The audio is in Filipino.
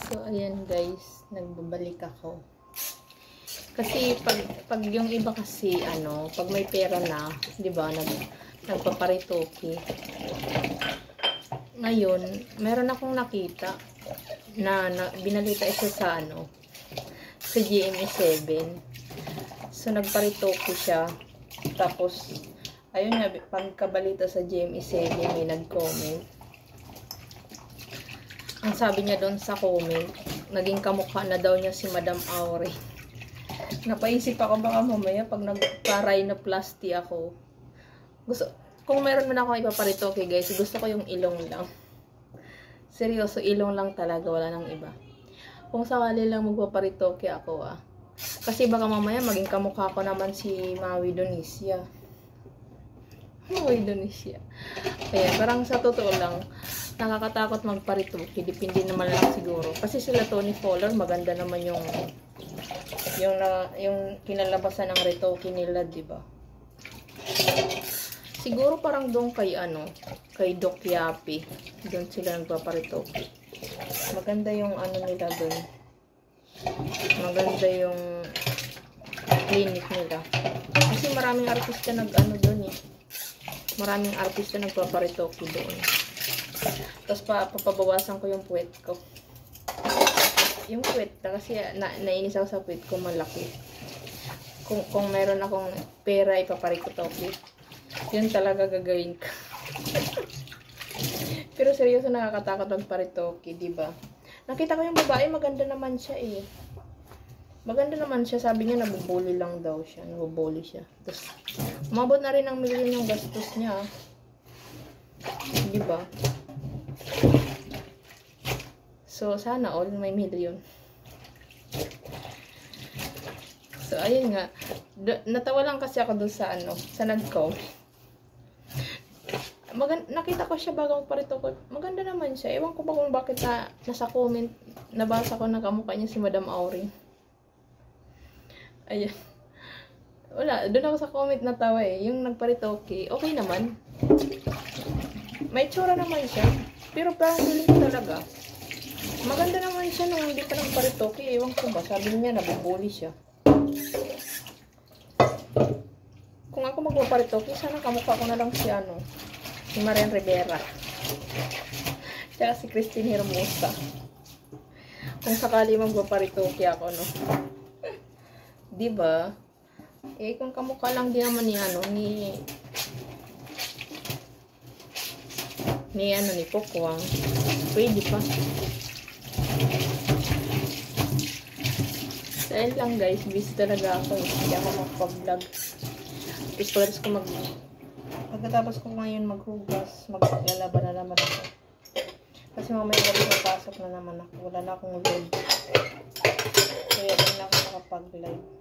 So, ayan guys, nagbabalik ako. Kasi pag yung iba kasi, pag may pera na, di ba, nagpaparitoke. Ngayon, meron akong nakita na binalita isa sa sa GMA7. So, nagparitoke siya. Tapos, ayun nga, pagkabalita sa GMA7, may nag-comment. Ang sabi niya doon sa comment, naging kamukha na daw niya si Madam Aure. Napaisip ako baka mamaya pag nagpa-rhinoplasty ako. Kung meron man ako ipaparitoke guys, gusto ko yung ilong lang. Seryoso, ilong lang talaga, wala nang iba. Kung sakali lang magpaparitoke ako Kasi baka mamaya maging kamukha ko naman si Maui Donicia. Maui Donicia. Kaya parang sa totoo lang, nakakatakot magparitoke. Depende naman lang siguro. Kasi sila Tony Fowler, maganda naman yung kinalabasan ng retoke nila, di ba? Siguro parang doon kay Doc Yapi. Doon sila nagpaparitoke. Maganda yung nila doon. Maganda yung clinic nila. Kasi maraming artista doon eh. Maraming artista nagpaparitoke doon. Tapos papabawasan ko yung puwet ko. Yung puwet kasi nainis ako sa puwet ko, malaki. Kung meron akong pera ipaparitoke, yun talaga gagawin ko. Pero seryoso, nakakatakot magparitoke, di ba? Nakita ko yung babae, maganda naman siya eh. Maganda naman siya, sabi niya nabubuli lang daw siya, nabubuli siya. Tapos umabot na rin ng milyon yung gastos niya. Di ba? So, sana all may milyon. So, ayun nga. Natawa lang kasi ako doon sa sa nag-comment. Nakita ko siya bago magparitoke. Maganda naman siya. Ewan ko ba kung bakit nasa comment, nabasa ko na kamukha niya si Madam Aure. Ayan. Wala, doon ako sa comment natawa eh. Yung nagparitoke, okay naman. May tsura naman siya. Pero parang feeling ko talaga, maganda naman siya nung hindi pa nagparitoke. Ewan ko ba, sabi niya nabubuli siya. Kung ako magpaparitoke, sana kamukha ko na lang si Marian Rivera. Tsaka si Christine Hermosa. Kung sakali magpaparitoke ako, diba? Eh, kung kamukha lang din naman ni Pokwang, pwede pa. Dahil lang guys, busy talaga ako. Hindi ako magpa-vlog. Pagkatapos ko ngayon maghugas, maglalaban na naman ako. Kasi mamaya gabi papasok na naman ako. Wala na akong load. Kaya hindi na ako nakapag-live.